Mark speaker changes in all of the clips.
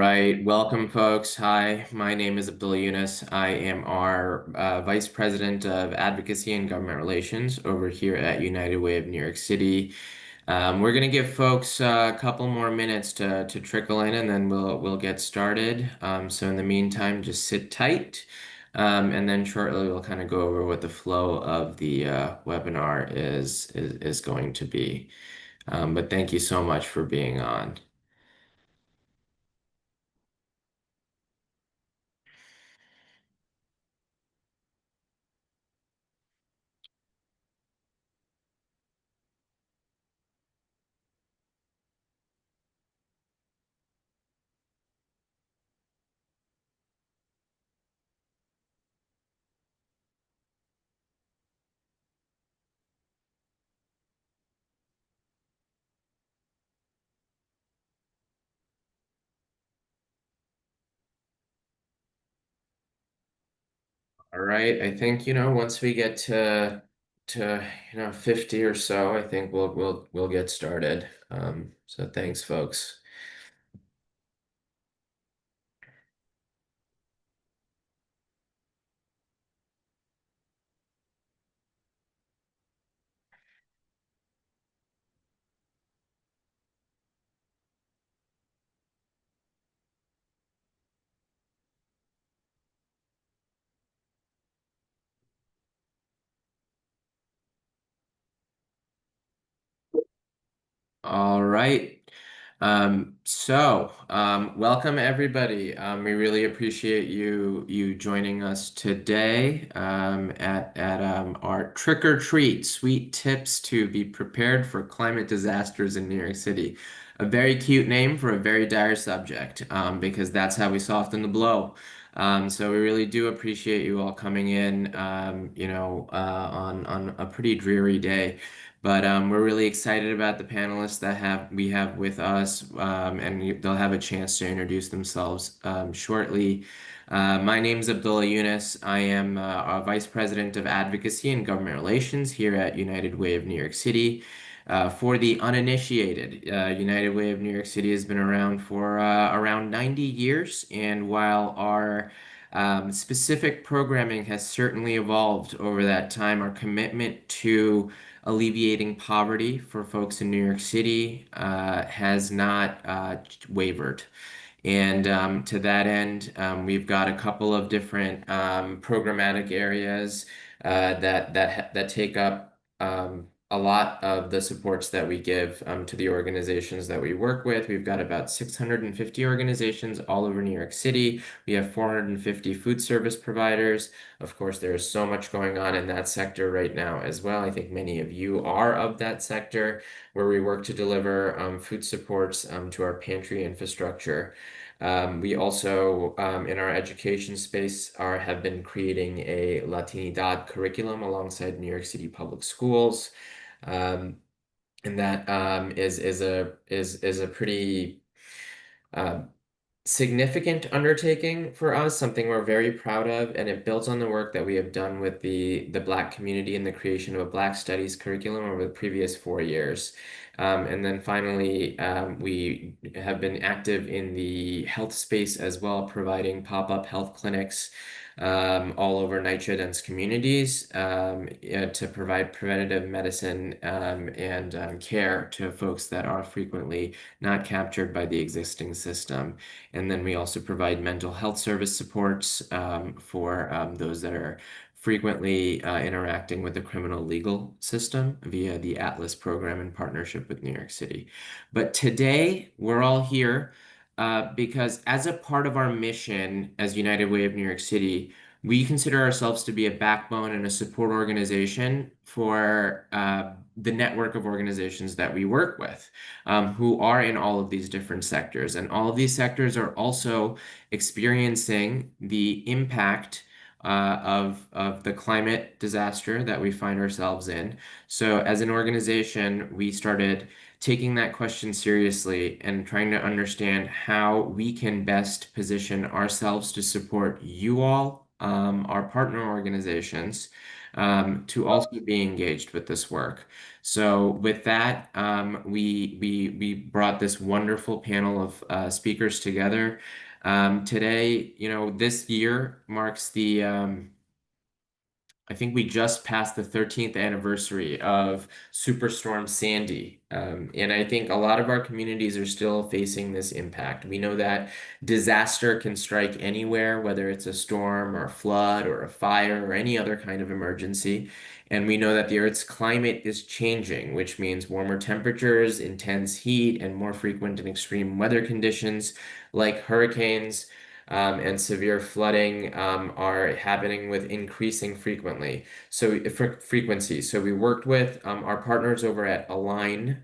Speaker 1: right, welcome folks. Hi, my name is Abdullah Yunus. I am our Vice President of Advocacy and Government Relations over here at United Way of New York City. We're gonna give folks a couple more minutes to trickle in, and then we'll get started. So in the meantime, just sit tight, and then shortly we'll kind of go over what the flow of the webinar is going to be. But thank you so much for being on. All right, I think once we get to 50 or so, I think we'll get started. So thanks, folks. All right. Welcome everybody. We really appreciate you joining us today at our Trick or Treat Sweet Tips to be prepared for climate disasters in New York City. A very cute name for a very dire subject, because that's how we soften the blow. So we really do appreciate you all coming in, on a pretty dreary day. But we're really excited about the panelists that we have with us, and they'll have a chance to introduce themselves shortly. My name is Abdullah Yunus. I am a Vice President of Advocacy and Government Relations here at United Way of New York City. For the uninitiated, United Way of New York City has been around for around 90 years, and while our specific programming has certainly evolved over that time, our commitment to alleviating poverty for folks in New York City has not wavered. And to that end, we've got a couple of different programmatic areas that take up a lot of the supports that we give to the organizations that we work with. We've got about 650 organizations all over New York City. We have 450 food service providers. Of course, there is so much going on in that sector right now as well. I think many of you are of that sector, where we work to deliver food supports to our pantry infrastructure. We also, in our education space, have been creating a Latinidad curriculum alongside New York City public schools. Um, and that is a pretty uh, significant undertaking for us, something we're very proud of, and it builds on the work that we have done with the Black community in the creation of a Black Studies curriculum over the previous 4 years. And then finally, we have been active in the health space as well, providing pop-up health clinics all over NYCHA-dense communities, to provide preventative medicine and care to folks that are frequently not captured by the existing system. And then we also provide mental health service supports for those that are frequently interacting with the criminal legal system via the Atlas program in partnership with New York City. But today, we're all here because as a part of our mission as United Way of New York City, we consider ourselves to be a backbone and a support organization for the network of organizations that we work with, who are in all of these different sectors. And all of these sectors are also experiencing the impact of the climate disaster that we find ourselves in. So, as an organization, we started taking that question seriously and trying to understand how we can best position ourselves to support you all our partner organizations to also be engaged with this work. So with that, we brought this wonderful panel of speakers together. Today, this year marks I think we just passed the 13th anniversary of Superstorm Sandy. And I think a lot of our communities are still facing this impact. We know that disaster can strike anywhere, whether it's a storm or a flood or a fire or any other kind of emergency. And we know that the Earth's climate is changing, which means warmer temperatures, intense heat, and more frequent and extreme weather conditions like hurricanes and severe flooding are happening with increasing frequency. So we worked with our partners over at Align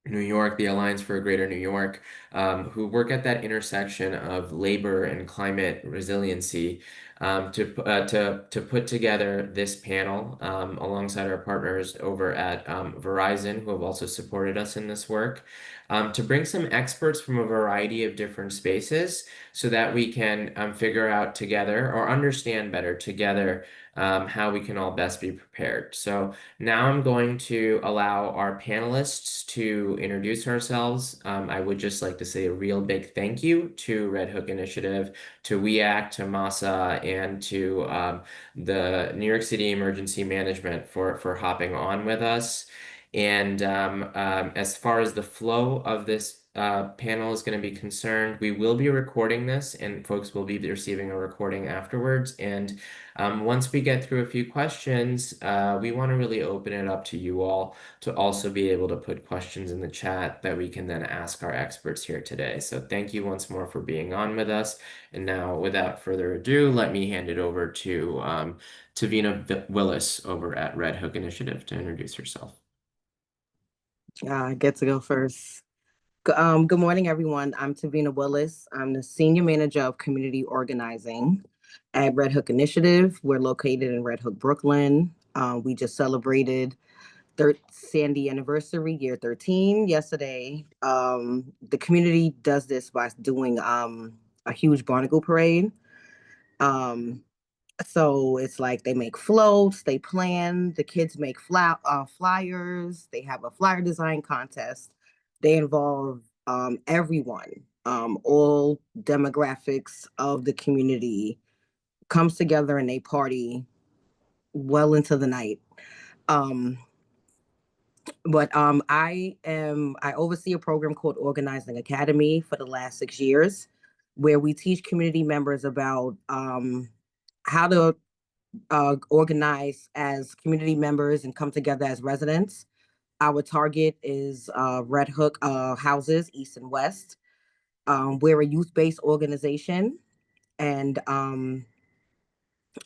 Speaker 1: New York, the Alliance for a Greater New York, who work at that intersection of labor and climate resiliency to put together this panel alongside our partners over at Verizon, who have also supported us in this work, to bring some experts from a variety of different spaces so that we can figure out together or understand better together how we can all best be prepared. So now I'm going to allow our panelists to introduce ourselves. I would just like to say a real big thank you to Red Hook Initiative, to WEAC, to MASA, and to the New York City Emergency Management for hopping on with us. And as far as the flow of this panel is going to be concerned, we will be recording this, and folks will be receiving a recording afterwards. And once we get through a few questions, we want to really open it up to you all to also be able to put questions in the chat that we can then ask our experts here today. So thank you once more for being on with us. And now, without further ado, let me hand it over to Tavina Willis over at Red Hook Initiative to introduce herself.
Speaker 2: I get to go first. Good morning, everyone. I'm Tavina Willis. I'm the Senior Manager of Community Organizing at Red Hook Initiative. We're located in Red Hook, Brooklyn. We just celebrated Sandy anniversary, year 13, yesterday. The community does this by doing a huge barnacle parade. So it's like they make floats, they plan, the kids make flyers, they have a flyer design contest. They involve everyone, all demographics of the community comes together and they party well into the night. I oversee a program called Organizing Academy for the last 6 years, where we teach community members about how to organize as community members and come together as residents. Our target is Red Hook houses, East and West. We're a youth-based organization, and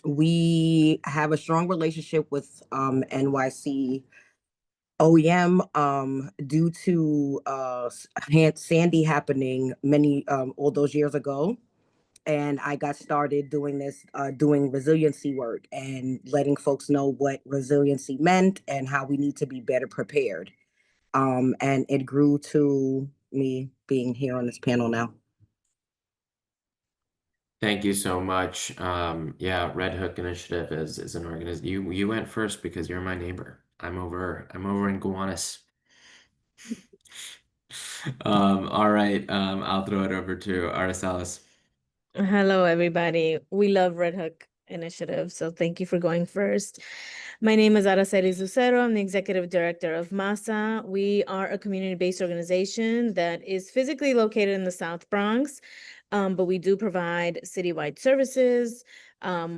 Speaker 2: we have a strong relationship with NYC OEM due to Sandy happening all those years ago. And I got started doing doing resiliency work and letting folks know what resiliency meant and how we need to be better prepared. And it grew to me being here on this panel now.
Speaker 1: Thank you so much. Yeah, Red Hook Initiative is an organization. You went first because you're my neighbor. I'm over in Gowanus. All right. I'll throw it over to Aracelis.
Speaker 3: Hello, everybody. We love Red Hook Initiative, so thank you for going first. My name is Araceli Zucero. I'm the executive director of MASA. We are a community-based organization that is physically located in the South Bronx, but we do provide citywide services.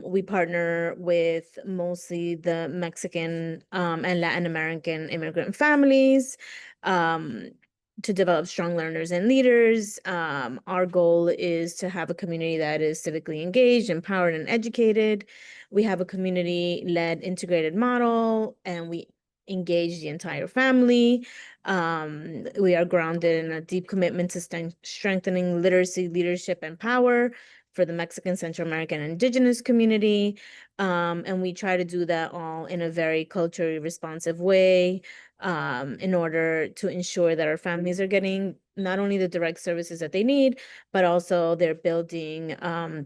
Speaker 3: We partner with mostly the Mexican and Latin American immigrant families to develop strong learners and leaders. Our goal is to have a community that is civically engaged, empowered, and educated. We have a community-led integrated model, and we engage the entire family. We are grounded in a deep commitment to strengthening literacy, leadership, and power for the Mexican, Central American, and Indigenous community. And we try to do that all in a very culturally responsive way. in order to ensure that our families are getting not only the direct services that they need, but also they're building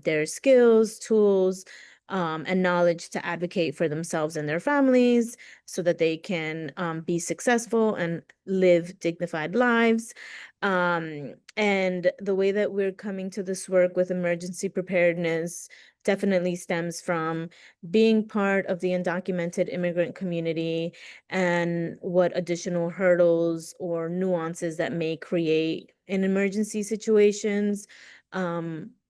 Speaker 3: their skills, tools, and knowledge to advocate for themselves and their families so that they can be successful and live dignified lives. And the way that we're coming to this work with emergency preparedness definitely stems from being part of the undocumented immigrant community and what additional hurdles or nuances that may create in emergency situations.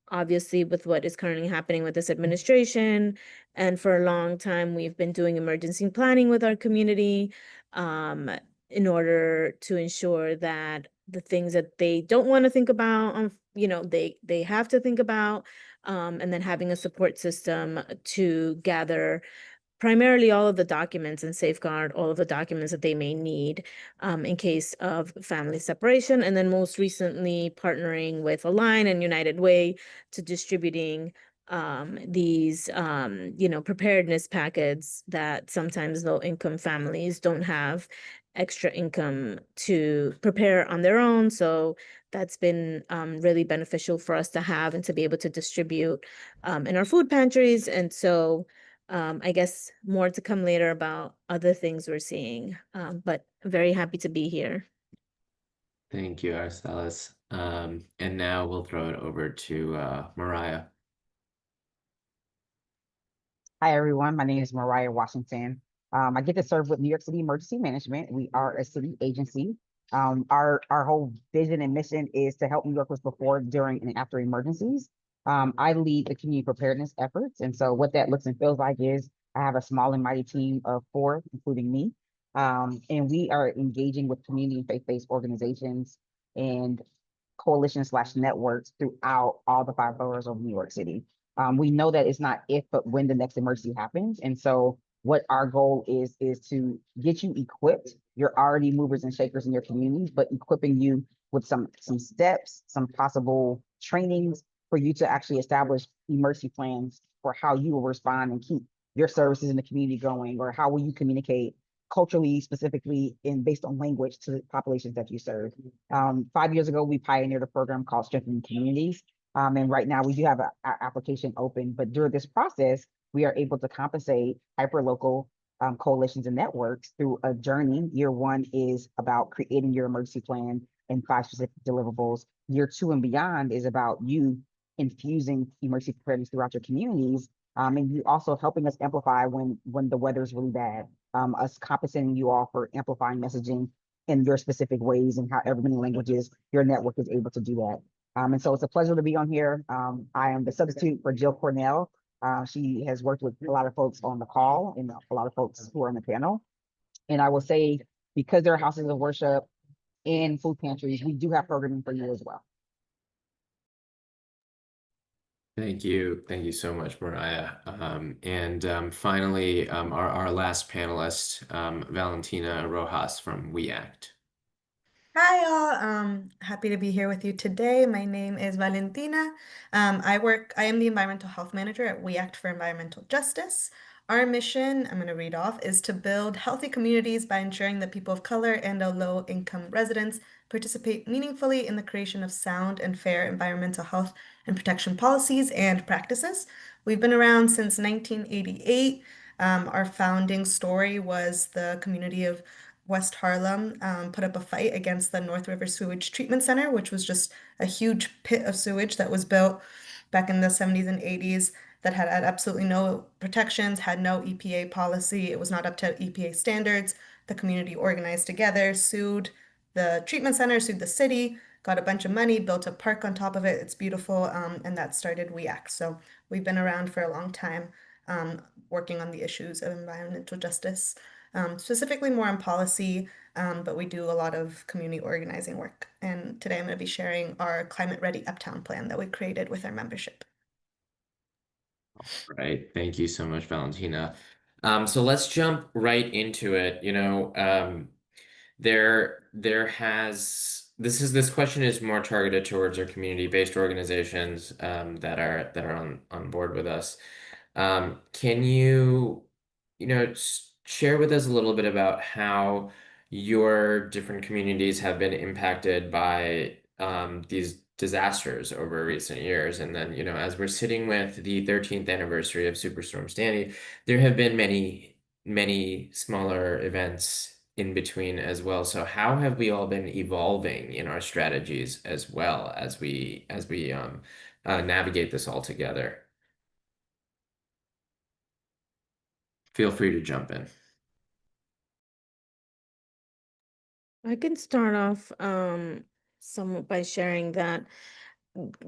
Speaker 3: Obviously, with what is currently happening with this administration, and for a long time, we've been doing emergency planning with our community in order to ensure that the things that they don't want to think about, they have to think about, and then having a support system to gather primarily all of the documents and safeguard all of the documents that they may need in case of family separation. And then most recently partnering with Align and United Way to distributing these preparedness packets that sometimes low income families don't have extra income to prepare on their own. So that's been really beneficial for us to have and to be able to distribute in our food pantries. And so I guess more to come later about other things we're seeing, but very happy to be here.
Speaker 1: Thank you, Arcelis. And now we'll throw it over to Mariah.
Speaker 4: Hi, everyone. My name is Mariah Washington. I get to serve with New York City Emergency Management. We are a city agency. Our whole vision and mission is to help New Yorkers before, during, and after emergencies. I lead the community preparedness efforts. And so what that looks and feels like is I have a small and mighty team of 4, including me. And we are engaging with community and faith-based organizations and coalitions/networks throughout all the 5 boroughs of New York City. We know that it's not if, but when the next emergency happens. And so what our goal is to get you equipped. You're already movers and shakers in your communities, but equipping you with some steps, some possible trainings for you to actually establish emergency plans for how you will respond and keep your services in the community going, or how will you communicate culturally, specifically, and based on language to the populations that you serve. 5 years ago, we pioneered a program called Strengthening Communities. And right now we do have an application open, but during this process, we are able to compensate hyperlocal coalitions and networks through a journey. Year 1 is about creating your emergency plan and 5 specific deliverables. Year 2 and beyond is about you infusing emergency preparedness throughout your communities. And you also helping us amplify when the weather is really bad. Us compensating you all for amplifying messaging in your specific ways and however many languages your network is able to do that. And so it's a pleasure to be on here. I am the substitute for Jill Cornell. She has worked with a lot of folks on the call and a lot of folks who are on the panel. And I will say, because there are houses of worship and food pantries, we do have programming for you as well.
Speaker 1: Thank you. Thank you so much, Mariah. And finally, our last panelist, Valentina Rojas from We Act.
Speaker 5: Hi, all. Happy to be here with you today. My name is Valentina. I am the environmental health manager at We Act for Environmental Justice. Our mission, I'm going to read off, is to build healthy communities by ensuring that people of color and low-income residents participate meaningfully in the creation of sound and fair environmental health and protection policies and practices. We've been around since 1988. Our founding story was the community of West Harlem put up a fight against the North River Sewage Treatment Center, which was just a huge pit of sewage that was built back in the 70s and 80s that had absolutely no protections, had no EPA policy. It was not up to EPA standards. The community organized together, sued the treatment center, sued the city, got a bunch of money, built a park on top of it. It's beautiful, and that started We Act. So we've been around for a long time working on the issues of environmental justice. Specifically more on policy, but we do a lot of community organizing work. And today I'm going to be sharing our Climate Ready Uptown plan that we created with our membership.
Speaker 1: Right. Thank you so much, Valentina. So let's jump right into it. This question is more targeted towards our community-based organizations that are on board with us. Can you share with us a little bit about how your different communities have been impacted by these disasters over recent years. And then, as we're sitting with the 13th anniversary of Superstorm Sandy, there have been many smaller events in between as well. So how have we all been evolving in our strategies as well as we navigate this all together? Feel free to jump in.
Speaker 3: I can start off somewhat by sharing that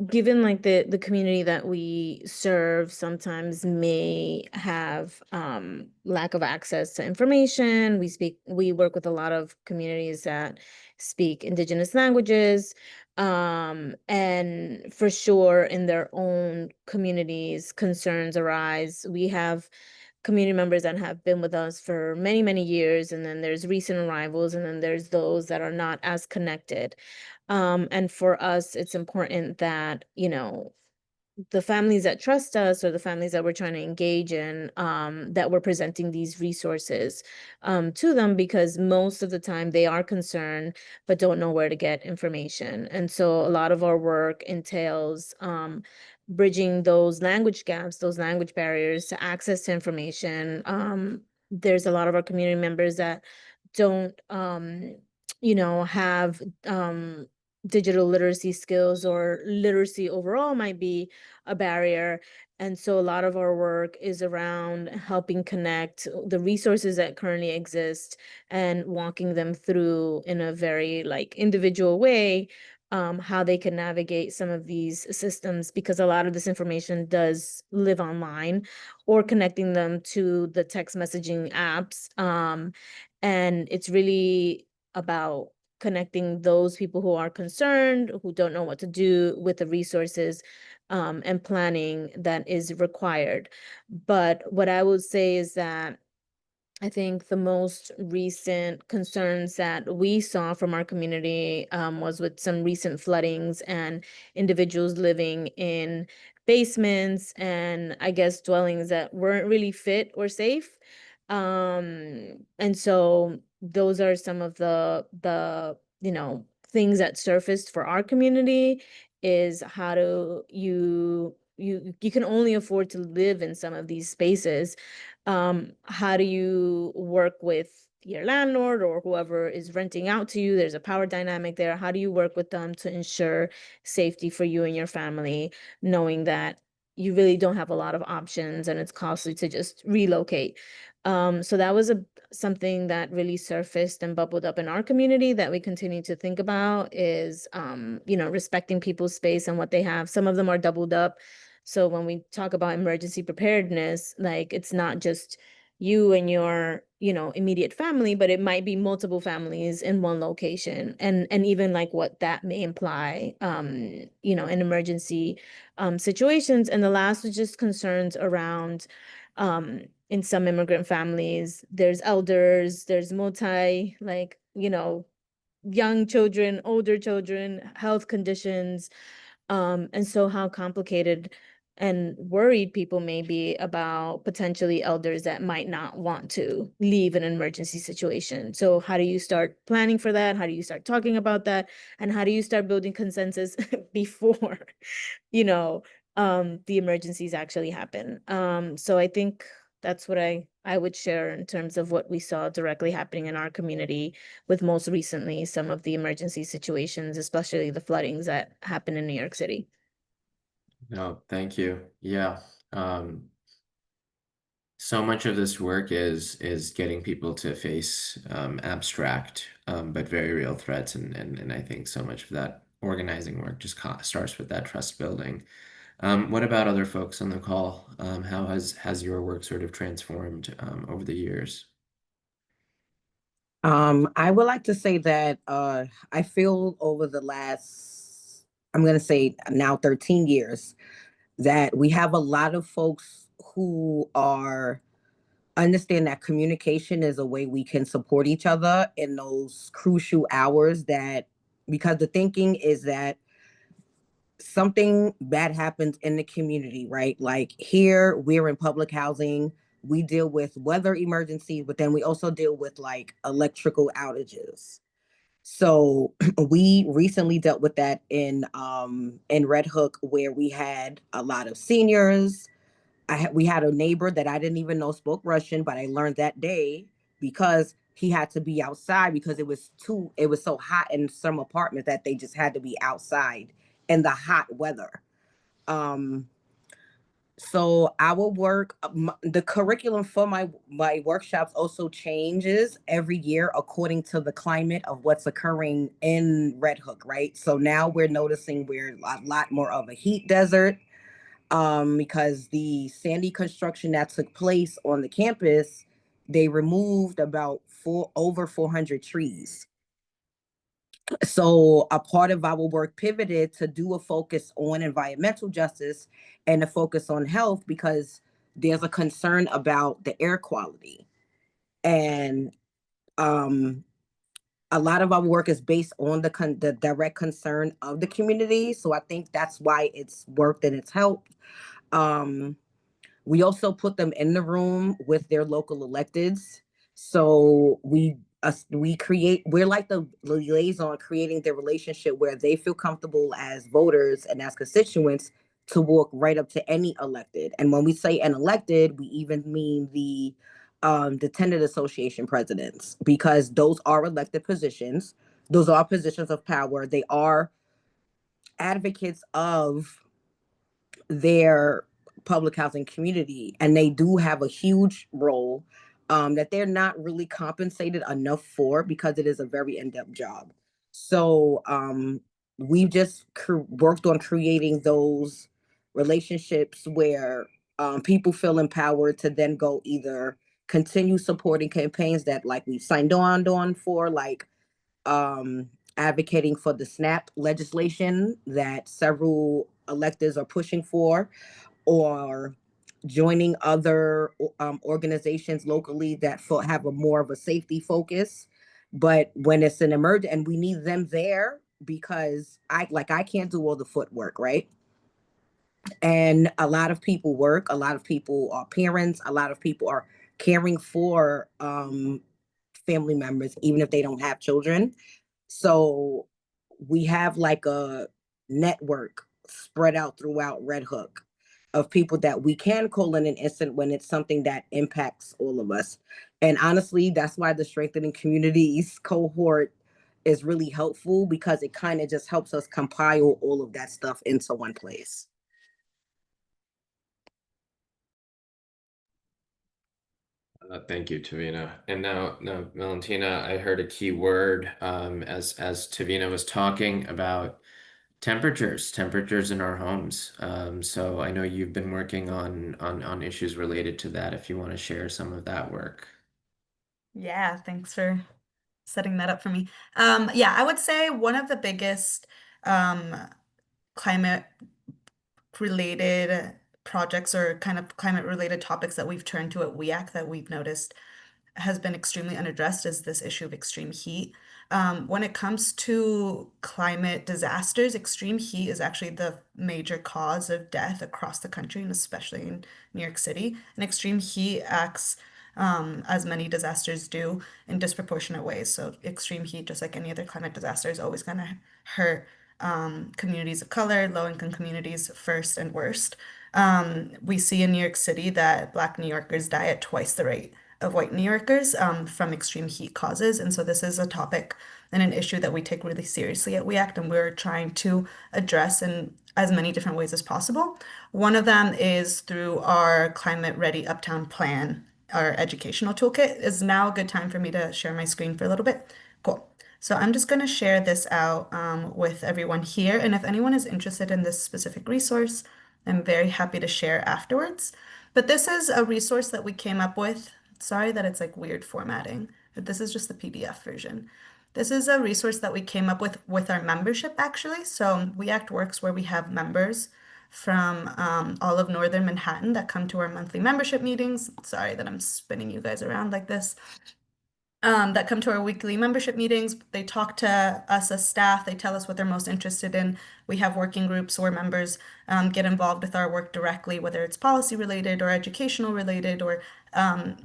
Speaker 3: given like the community that we serve sometimes may have lack of access to information. We work with a lot of communities that speak indigenous languages, and for sure in their own communities concerns arise. We have community members that have been with us for many years, and then there's recent arrivals, and then there's those that are not as connected. And for us, it's important that, the families that trust us or the families that we're trying to engage in, that we're presenting these resources to them, because most of the time they are concerned but don't know where to get information. And so a lot of our work entails bridging those language gaps, those language barriers to access to information. There's a lot of our community members that don't have digital literacy skills, or literacy overall might be a barrier. And so a lot of our work is around helping connect the resources that currently exist and walking them through in a very like individual way, how they can navigate some of these systems, because a lot of this information does live online, or connecting them to the text messaging apps. And it's really about connecting those people who are concerned, who don't know what to do with the resources, and planning that is required. But what I would say is that I think the most recent concerns that we saw from our community was with some recent floodings and individuals living in basements and I guess dwellings that weren't really fit or safe. And so those are some of the things that surfaced for our community, is how do you can only afford to live in some of these spaces. How do you work with your landlord or whoever is renting out to you? There's a power dynamic there. How do you work with them to ensure safety for you and your family, knowing that you really don't have a lot of options and it's costly to just relocate? So that was something that really surfaced and bubbled up in our community that we continue to think about, is respecting people's space and what they have. Some of them are doubled up. So when we talk about emergency preparedness, like it's not just you and your, immediate family, but it might be multiple families in one location. And even like what that may imply, in emergency situations. And the last was just concerns around in some immigrant families, there's elders, there's young children, older children, health conditions. And so how complicated and worried people may be about potentially elders that might not want to leave an emergency situation. So how do you start planning for that? How do you start talking about that? And how do you start building consensus before, you know, the emergencies actually happen? So I think that's what I would share in terms of what we saw directly happening in our community, with most recently some of the emergency situations, especially the floodings that happened in New York City.
Speaker 1: No, thank you. Yeah. So much of this work is getting people to face abstract but very real threats, and I think so much of that organizing work just starts with that trust building. What about other folks on the call? How has your work sort of transformed over the years?
Speaker 2: I would like to say that I feel over the last, I'm going to say now 13 years, that we have a lot of folks who are understand that communication is a way we can support each other in those crucial hours, that because the thinking is that something bad happens in the community, right? Like here, we're in public housing. we deal with weather emergencies, but then we also deal with like electrical outages. So we recently dealt with that in Red Hook, where we had a lot of seniors. We had a neighbor that I didn't even know spoke Russian, but I learned that day because he had to be outside because it was so hot in some apartments that they just had to be outside in the hot weather. Um, so our work, the curriculum for my workshops also changes every year according to the climate of what's occurring in Red Hook, right? So now we're noticing we're a lot more of a heat desert, because the Sandy construction that took place on the campus, they removed about over 400 trees. So a part of our work pivoted to do a focus on environmental justice and a focus on health, because there's a concern about the air quality. And a lot of our work is based on the direct concern of the community. So I think that's why it's worked and it's helped. Um, We also put them in the room with their local electeds. So we're like the liaison, creating the relationship where they feel comfortable as voters and as constituents to walk right up to any elected. And when we say an elected, we even mean the tenant association presidents, because those are elected positions. Those are positions of power. They are advocates of their public housing community, and they do have a huge role, that they're not really compensated enough for, because it is a very in-depth job. So we've just worked on creating those relationships where people feel empowered to then go either continue supporting campaigns that like we signed on for, like advocating for the SNAP legislation that several electeds are pushing for, or joining other organizations locally that have a more of a safety focus. But when it's an emergent, and we need them there, because I can't do all the footwork, right? And a lot of people work, a lot of people are parents, a lot of people are caring for family members, even if they don't have children. So we have like a network spread out throughout Red Hook of people that we can call in an instant when it's something that impacts all of us. And honestly, that's why the Strengthening Communities cohort is really helpful, because it kind of just helps us compile all of that stuff into one place.
Speaker 1: Thank you, Tavina. And now, Valentina, I heard a key word as Tavina was talking about temperatures in our homes. So I know you've been working on issues related to that. If you want to share some of that work.
Speaker 5: Yeah, thanks for setting that up for me. Yeah, I would say one of the biggest um, climate related projects, or kind of climate related topics that we've turned to at WEAC, that we've noticed has been extremely unaddressed, is this issue of extreme heat. When it comes to climate disasters, extreme heat is actually the major cause of death across the country, and especially in New York City. And extreme heat acts, as many disasters do, in disproportionate ways. So extreme heat, just like any other climate disaster, is always going to hurt communities of color, low-income communities first and worst. We see in New York City that Black New Yorkers die at twice the rate of white New Yorkers, from extreme heat causes. And so this is a topic and an issue that we take really seriously at WEACT, and we're trying to address in as many different ways as possible. One of them is through our Climate Ready Uptown plan, our educational toolkit. Is now a good time for me to share my screen for a little bit? Cool. So I'm just going to share this out with everyone here. And if anyone is interested in this specific resource, I'm very happy to share afterwards. But this is a resource that we came up with. Sorry that it's like weird formatting, but this is just the PDF version. This is a resource that we came up with our membership, actually. So WEACT works where we have members from all of Northern Manhattan that come to our monthly membership meetings. Sorry that I'm spinning you guys around like this. That come to our weekly membership meetings. They talk to us as staff. They tell us what they're most interested in. We have working groups where members get involved with our work directly, whether it's policy related or educational related or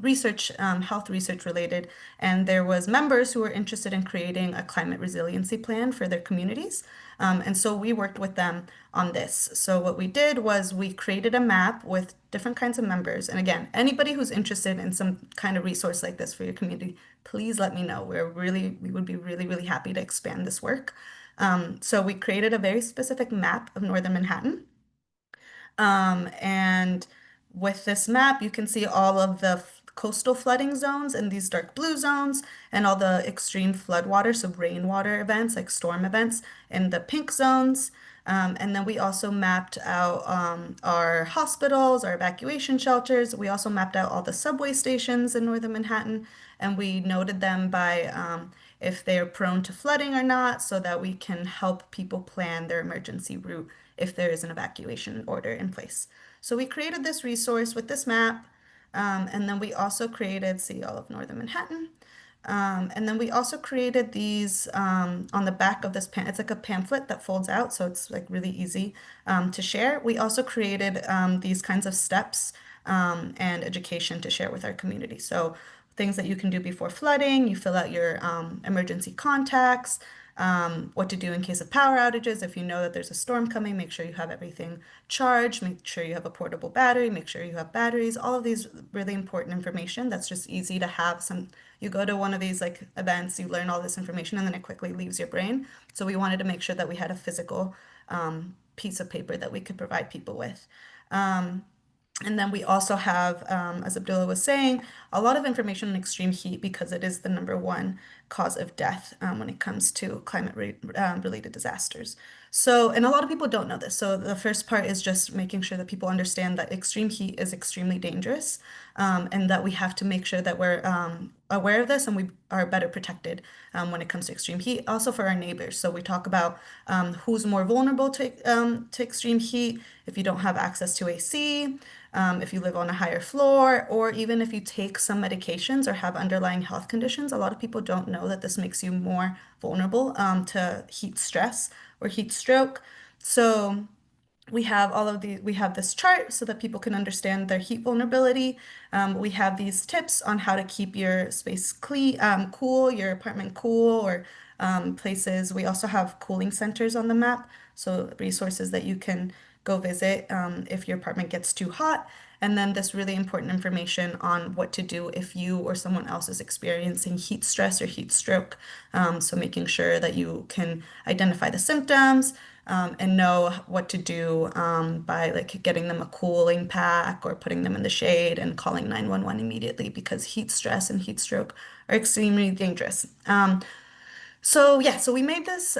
Speaker 5: research, health research related. And there was members who were interested in creating a climate resiliency plan for their communities. And so we worked with them on this. So what we did was we created a map with different kinds of members. And again, anybody who's interested in some kind of resource like this for your community, please let me know. We would be really, really happy to expand this work. So we created a very specific map of Northern Manhattan. And with this map, you can see all of the coastal flooding zones in these dark blue zones and all the extreme floodwater, so rainwater events like storm events in the pink zones. And then we also mapped out our hospitals, our evacuation shelters. We also mapped out all the subway stations in Northern Manhattan, and we noted them by if they're prone to flooding or not, so that we can help people plan their emergency route if there is an evacuation order in place. So we created this resource with this map, and then we also created, see all of Northern Manhattan. And then we also created these on the back of this it's like a pamphlet that folds out, so it's like really easy to share. We also created these kinds of steps and education to share with our community. So things that you can do before flooding, you fill out your emergency contacts, what to do in case of power outages. If you know that there's a storm coming, make sure you have everything charged, make sure you have a portable battery, make sure you have batteries, all of these really important information that's just easy to have. You go to one of these like events, you learn all this information, and then it quickly leaves your brain. So we wanted to make sure that we had a physical piece of paper that we could provide people with. And then we also have, as Abdullah was saying, a lot of information on extreme heat because it is the #1 cause of death when it comes to climate-related disasters. So, and a lot of people don't know this. So the first part is just making sure that people understand that extreme heat is extremely dangerous, and that we have to make sure that we're aware of this and we are better protected when it comes to extreme heat. Also for our neighbors. So we talk about who's more vulnerable to extreme heat if you don't have access to AC. If you live on a higher floor, or even if you take some medications or have underlying health conditions. A lot of people don't know that this makes you more vulnerable to heat stress or heat stroke. So we have this chart so that people can understand their heat vulnerability. We have these tips on how to keep your space cool, your apartment cool, or places. We also have cooling centers on the map, so resources that you can go visit if your apartment gets too hot. And then this really important information on what to do if you or someone else is experiencing heat stress or heat stroke. So making sure that you can identify the symptoms and know what to do by like getting them a cooling pack or putting them in the shade and calling 911 immediately because heat stress and heat stroke are extremely dangerous. So yeah, so we made this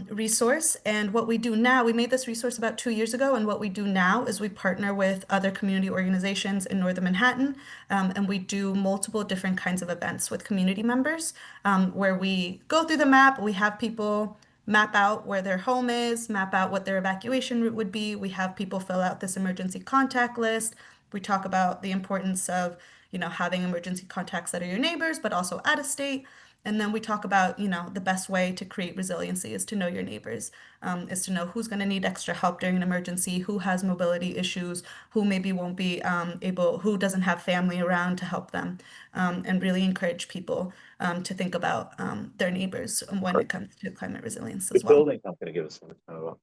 Speaker 5: resource, and what we do now, we made this resource about 2 years ago, and what we do now is we partner with other community organizations in Northern Manhattan, and we do multiple different kinds of events with community members, where we go through the map, we have people map out where their home is, map out what their evacuation route would be. We have people fill out this emergency contact list. We talk about the importance of, having emergency contacts that are your neighbors, but also out of state. And then we talk about, the best way to create resiliency is to know your neighbors, is to know who's going to need extra help during an emergency, who has mobility issues, who maybe won't be who doesn't have family around to help them, and really encourage people to think about their neighbors when it comes to climate resilience as
Speaker 6: The
Speaker 5: well.
Speaker 6: building company give us some kind of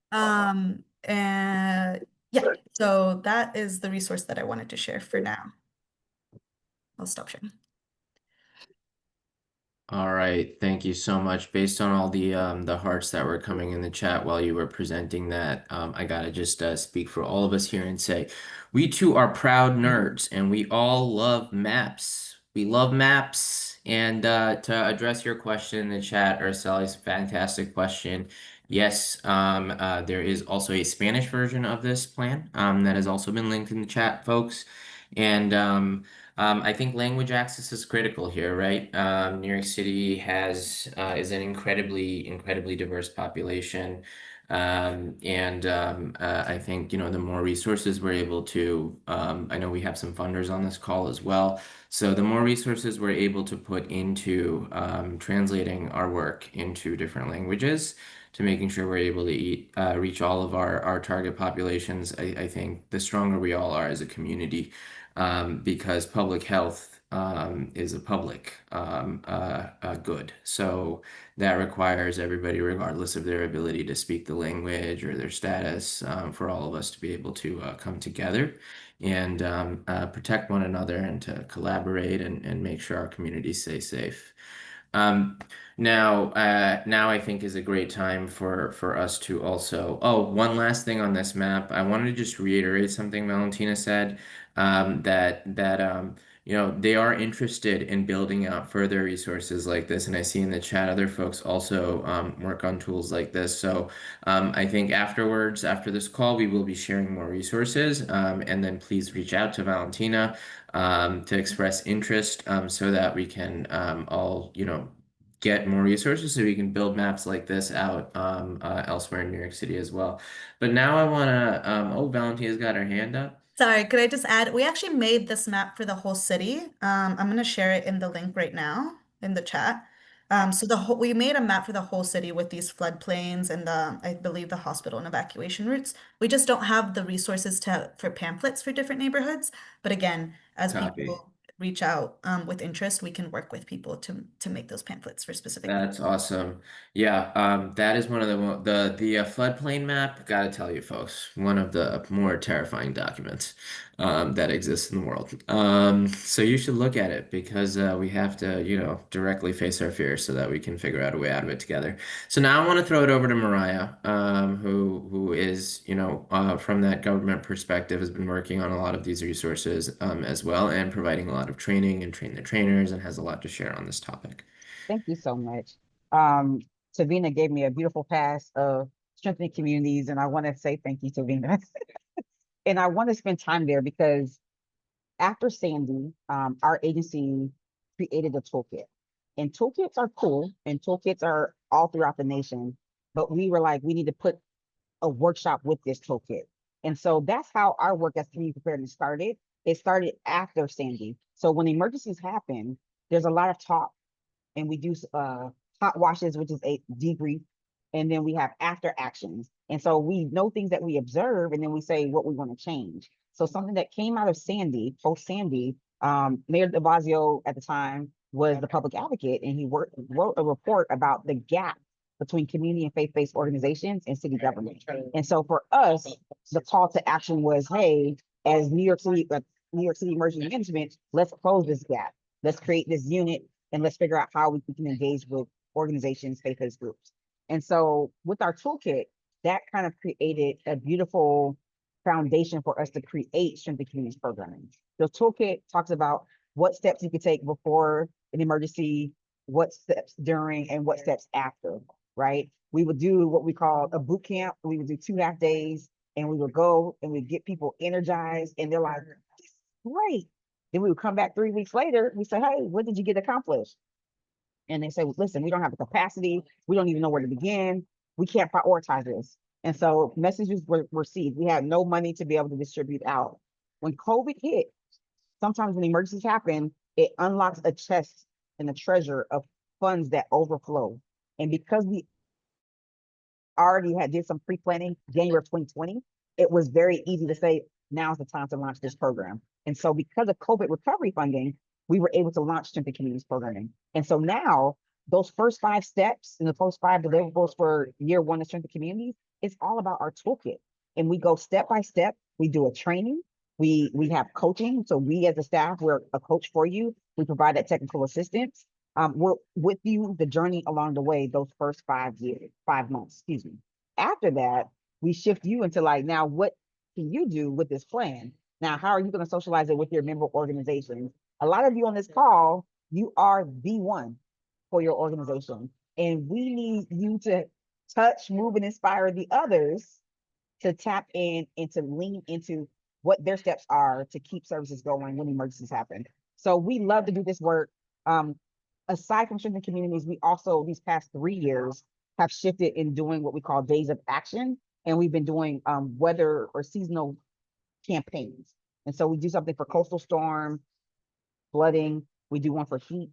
Speaker 5: And yeah, so that is the resource that I wanted to share for now. I'll stop sharing.
Speaker 1: All right, thank you so much. Based on all the hearts that were coming in the chat while you were presenting that, I gotta just speak for all of us here and say, we too are proud nerds, and we all love maps. We love maps. And to address your question in the chat, Ursula's fantastic question. Yes, there is also a Spanish version of this plan that has also been linked in the chat, folks. And I think language access is critical here, right? New York City is an incredibly diverse population. I think, the more resources we're able to, I know we have some funders on this call as well. So the more resources we're able to put into translating our work into different languages to making sure we're able to reach all of our target populations, I think the stronger we all are as a community, because public health is a public good. So that requires everybody, regardless of their ability to speak the language or their status, for all of us to be able to come together and protect one another and to collaborate and make sure our communities stay safe. Um, now I think is a great time for us to also. Oh, one last thing on this map. I wanted to just reiterate something Valentina said. That they are interested in building out further resources like this, and I see in the chat other folks also work on tools like this. So I think afterwards, after this call, we will be sharing more resources, and then please reach out to Valentina to express interest so that we can all, get more resources so we can build maps like this out elsewhere in New York City as well. But now I want to, oh, Valentina's got her hand up.
Speaker 5: Sorry, could I just add, we actually made this map for the whole city. I'm going to share it in the link right now in the chat. So we made a map for the whole city with these floodplains and I believe the hospital and evacuation routes. We just don't have the resources for pamphlets for different neighborhoods. But again, as
Speaker 1: Copy.
Speaker 5: people reach out with interest, we can work with people to make those pamphlets for specific.
Speaker 1: That's awesome. Yeah, that is one of the floodplain map. Gotta tell you, folks, one of the more terrifying documents that exists in the world. So you should look at it because we have to, directly face our fears so that we can figure out a way out of it together. So now I want to throw it over to Mariah, who is, from that government perspective, has been working on a lot of these resources as well and providing a lot of training and train the trainers and has a lot to share on this topic.
Speaker 4: Thank you so much. Um, Tavina gave me a beautiful pass of strengthening communities, and I want to say thank you, Tavina. And I want to spend time there because after Sandy, our agency created a toolkit. And toolkits are cool, and toolkits are all throughout the nation. But we were like, we need to put a workshop with this toolkit. And so that's how our work as community preparedness started. It started after Sandy. So when emergencies happen, there's a lot of talk, and we do hot washes, which is a debrief, and then we have after actions. And so we know things that we observe, and then we say what we want to change. So something that came out of Sandy, post Sandy, Mayor de Blasio at the time was the public advocate, and he wrote a report about the gap between community and faith-based organizations and city government. And so for us, the call to action was, hey, as New York City Emergency Management, let's close this gap. Let's create this unit and let's figure out how we can engage with organizations, faith-based groups. And so with our toolkit, that kind of created a beautiful foundation for us to create strength and communities programming. The toolkit talks about what steps you could take before an emergency, what steps during, and what steps after, right? We would do what we call a boot camp. We would do 2.5 days, and we would go and we'd get people energized, and they're like, great. Then we would come back 3 weeks later. We say, hey, what did you get accomplished? And they say, well, listen, we don't have the capacity. We don't even know where to begin. We can't prioritize this. And so messages were received. We had no money to be able to distribute out. When COVID hit, sometimes when emergencies happen, it unlocks a chest and a treasure of funds that overflow. And because we already did some pre-planning January of 2020, it was very easy to say, now's the time to launch this program. And so because of COVID recovery funding, we were able to launch Strength and Communities programming. And so now those first 5 steps and the first 5 deliverables for year 1 of Strength and Communities, it's all about our toolkit. And we go step by step. We do a training. We have coaching. So we as a staff, we're a coach for you. We provide that technical assistance. We're with you the journey along the way, those first 5 months, excuse me. After that, we shift you into like, now what can you do with this plan? Now, how are you going to socialize it with your member organizations? A lot of you on this call, you are the one for your organization. And we need you to touch, move, and inspire the others to tap in and to lean into what their steps are to keep services going when emergencies happen. So we love to do this work. Aside from strengthening communities, we also, these past 3 years, have shifted in doing what we call days of action. And we've been doing weather or seasonal campaigns. And so we do something for coastal storm, flooding, we do one for heat,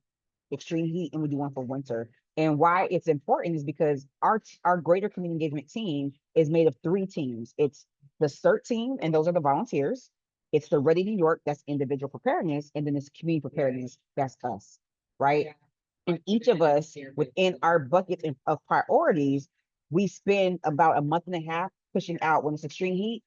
Speaker 4: extreme heat, and we do one for winter. And why it's important is because our greater community engagement team is made of 3 teams. It's the CERT team, and those are the volunteers. It's the Ready New York, that's individual preparedness, and then it's community preparedness, that's us, right? And each of us within our buckets of priorities, we spend about a month and a half pushing out when it's extreme heat.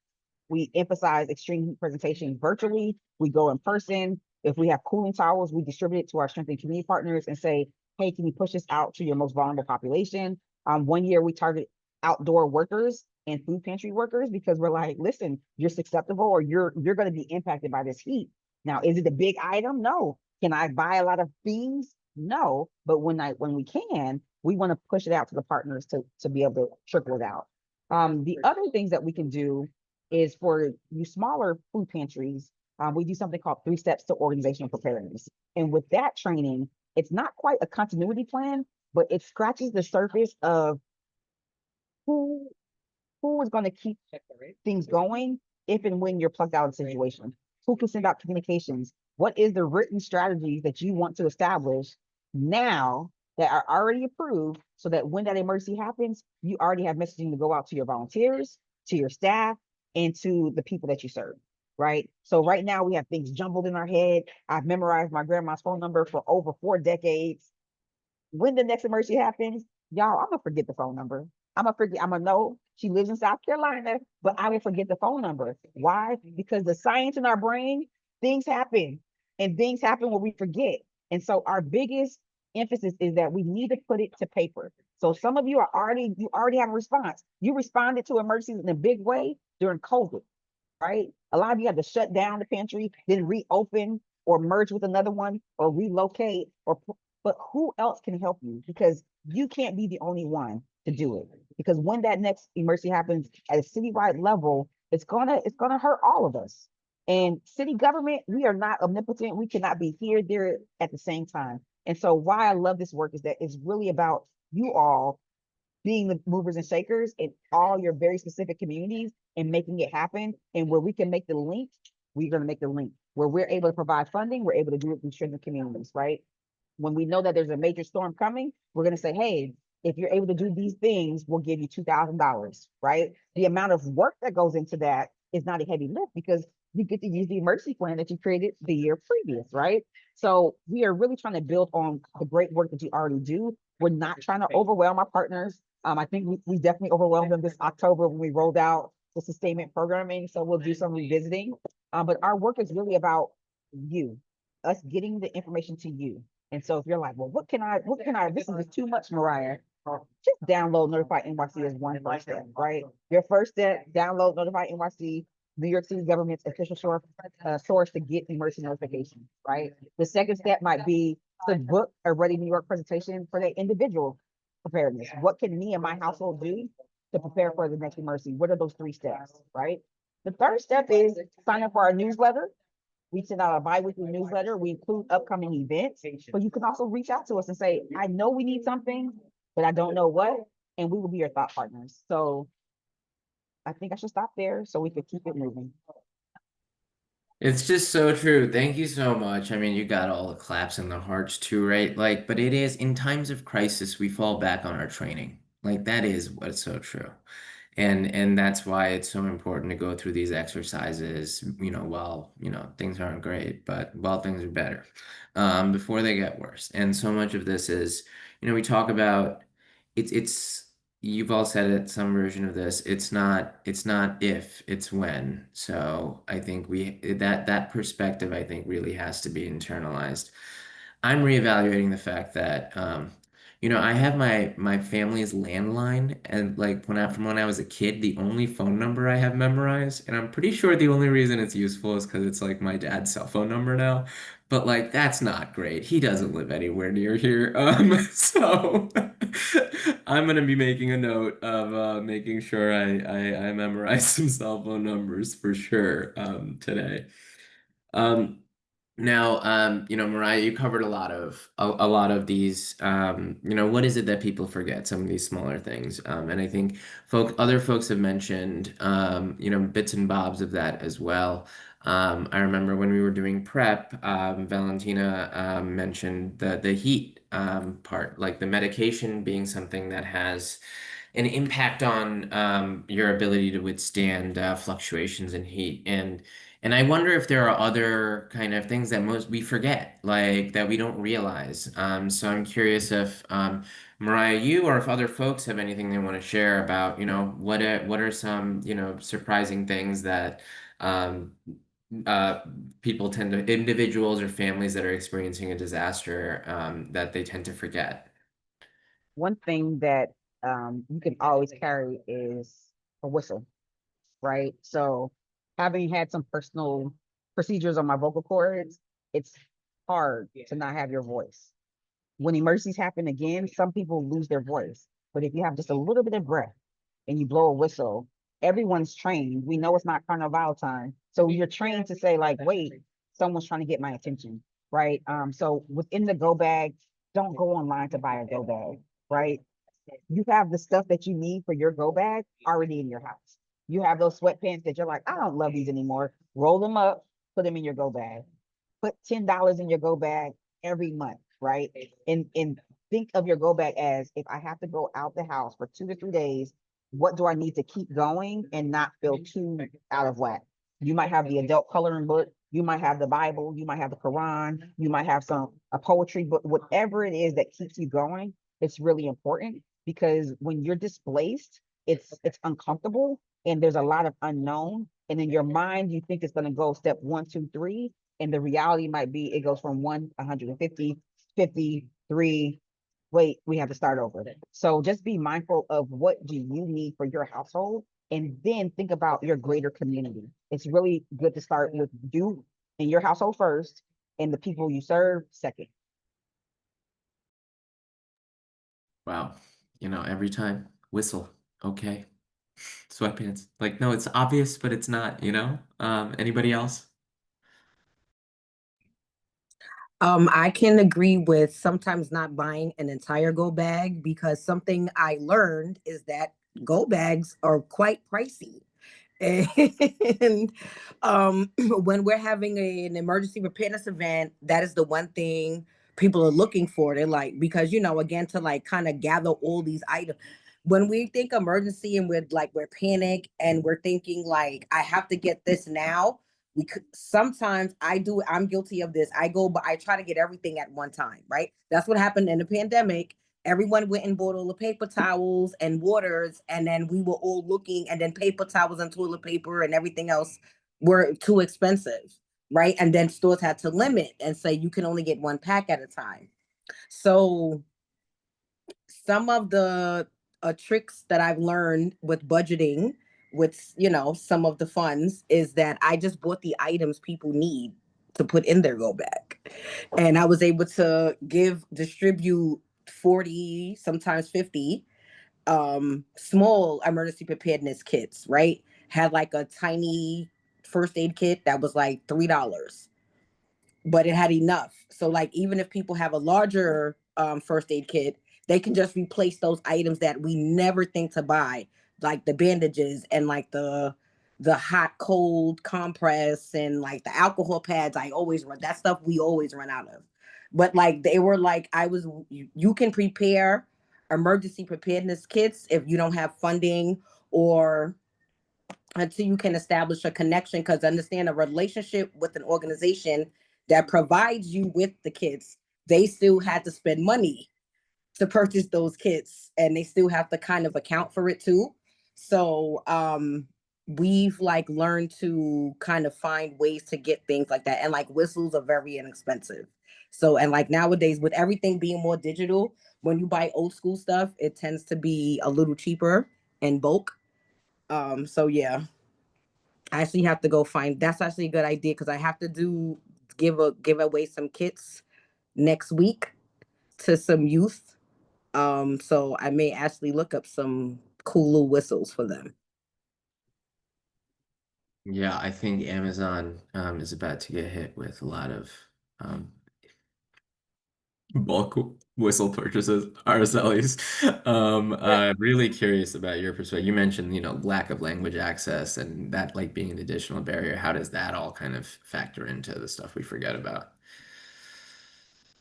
Speaker 4: We emphasize extreme heat presentation virtually. We go in person. If we have cooling towels, we distribute it to our strength and community partners and say, hey, can you push this out to your most vulnerable population? One year we target outdoor workers and food pantry workers because we're like, listen, you're susceptible or you're going to be impacted by this heat. Now, is it a big item? No. Can I buy a lot of things? No. But when we can, we want to push it out to the partners to be able to trickle it out. The other things that we can do is for you smaller food pantries, we do something called 3 steps to organizational preparedness. And with that training, it's not quite a continuity plan, but it scratches the surface of who is going to keep things going if and when you're plugged out of a situation. Who can send out communications? What is the written strategies that you want to establish now that are already approved so that when that emergency happens, you already have messaging to go out to your volunteers, to your staff, and to the people that you serve, right? So right now we have things jumbled in our head. I've memorized my grandma's phone number for over 4 decades. When the next emergency happens, y'all, I'm gonna forget the phone number. I'm gonna know she lives in South Carolina, but I will forget the phone number. Why? Because the science in our brain, things happen, and things happen when we forget. And so our biggest emphasis is that we need to put it to paper. So some of you already have a response. You responded to emergencies in a big way during COVID, right? A lot of you had to shut down the pantry, then reopen or merge with another one or relocate but who else can help you? Because you can't be the only one to do it. Because when that next emergency happens at a citywide level, it's gonna hurt all of us. And city government, we are not omnipotent. We cannot be here, there at the same time. And so why I love this work is that it's really about you all being the movers and shakers in all your very specific communities and making it happen. And where we can make the link, we're going to make the link. Where we're able to provide funding, we're able to do it through strength communities, right? When we know that there's a major storm coming, we're going to say, hey, if you're able to do these things, we'll give you $2,000, right? The amount of work that goes into that is not a heavy lift because you get to use the emergency plan that you created the year previous, right? So we are really trying to build on the great work that you already do. We're not trying to overwhelm our partners. I think we definitely overwhelmed them this October when we rolled out the sustainment programming. So we'll do some revisiting. But our work is really about you, us getting the information to you. And so if you're like, well, what can I, this is too much, Mariah, just download Notify NYC as one first step, right? Your first step, download Notify NYC, New York City government's official source to get emergency notifications, right? The second step might be to book a Ready New York presentation for their individual preparedness. What can me and my household do to prepare for the next emergency? What are those 3 steps, right? The third step is sign up for our newsletter. We send out a bi-weekly newsletter. We include upcoming events, but you can also reach out to us and say, I know we need something, but I don't know what, and we will be your thought partners. So I think I should stop there so we can keep it moving.
Speaker 1: It's just so true. Thank you so much. I mean, you got all the claps and the hearts too, right? Like, but it is in times of crisis, we fall back on our training. Like, that is what's so true. And that's why it's so important to go through these exercises, while, things aren't great, but while things are better, before they get worse. And so much of this is, we talk about it's you've all said it, some version of this. It's not if, it's when. So I think that perspective, I think, really has to be internalized. I'm reevaluating the fact that I have my family's landline, and like from when I was a kid, the only phone number I have memorized, and I'm pretty sure the only reason it's useful is because it's like my dad's cell phone number now. But like that's not great. He doesn't live anywhere near here. So I'm gonna be making a note of making sure I memorize some cell phone numbers for sure today. Um, Now, Mariah, you covered a lot of these. What is it that people forget? Some of these smaller things, and I think other folks have mentioned, bits and bobs of that as well. I remember when we were doing prep, Valentina mentioned the heat part, like the medication being something that has an impact on your ability to withstand fluctuations in heat. And I wonder if there are other kind of things that most we forget, like that we don't realize. So I'm curious if Mariah, you or if other folks have anything they want to share about, what are some, surprising things that um, uh, people tend to, individuals or families that are experiencing a disaster, that they tend to forget.
Speaker 4: One thing that you can always carry is a whistle, right? So having had some personal procedures on my vocal cords, it's hard to not have your voice. When emergencies happen again, some people lose their voice. But if you have just a little bit of breath and you blow a whistle, everyone's trained. We know it's not carnival time. So you're trained to say, like, wait, someone's trying to get my attention, right? So within the go bag, don't go online to buy a go bag, right? You have the stuff that you need for your go bag already in your house. You have those sweatpants that you're like, I don't love these anymore. Roll them up, put them in your go bag. Put $10 in your go bag every month, right? And think of your go bag as, if I have to go out the house for 2 to 3 days, what do I need to keep going and not feel too out of whack? You might have the adult coloring book, you might have the Bible, you might have the Quran, you might have a poetry book, whatever it is that keeps you going. It's really important, because when you're displaced, it's uncomfortable and there's a lot of unknown. And in your mind, you think it's going to go step 1, 2, 3, and the reality might be it goes from 150, 53. Wait, we have to start over. So just be mindful of what do you need for your household, and then think about your greater community. It's really good to start with you and your household first, and the people you serve second.
Speaker 1: Wow. Every time whistle. Okay. Sweatpants. Like, no, it's obvious, but it's not. Anybody else?
Speaker 2: I can agree with sometimes not buying an entire go bag, because something I learned is that go bags are quite pricey. And when we're having an emergency preparedness event, that is the one thing people are looking for. They're like, because again, to like kind of gather all these items. When we think emergency and we're panic and we're thinking like, I have to get this now. We could sometimes I'm guilty of this. But I try to get everything at one time, right? That's what happened in the pandemic. Everyone went and bought all the paper towels and waters, and then we were all looking, and then paper towels and toilet paper and everything else were too expensive, right? And then stores had to limit and say you can only get one pack at a time. So some of the tricks that I've learned with budgeting, with some of the funds, is that I just bought the items people need to put in their go bag, and I was able to distribute 40, sometimes 50 small emergency preparedness kits, right? Had like a tiny first aid kit that was like $3, but it had enough. So like, even if people have a larger first aid kit, they can just replace those items that we never think to buy, like the bandages and like the hot cold compress and like the alcohol pads. I always run that stuff. We always run out of. But like, they were like, you can prepare emergency preparedness kits if you don't have funding, or until you can establish a connection, because understand, a relationship with an organization that provides you with the kits, they still had to spend money to purchase those kits, and they still have to kind of account for it too. So we've like learned to kind of find ways to get things like that, and like whistles are very inexpensive. So, and like nowadays with everything being more digital, when you buy old school stuff, it tends to be a little cheaper in bulk. So yeah, I actually have to go find. That's actually a good idea, because I have to give away some kits next week to some youth. So I may actually look up some cool little whistles for them.
Speaker 1: Yeah, I think Amazon is about to get hit with a lot of bulk whistle purchases, RSLs. Really curious about your perspective. You mentioned, lack of language access and that like being an additional barrier. How does that all kind of factor into the stuff we forget about?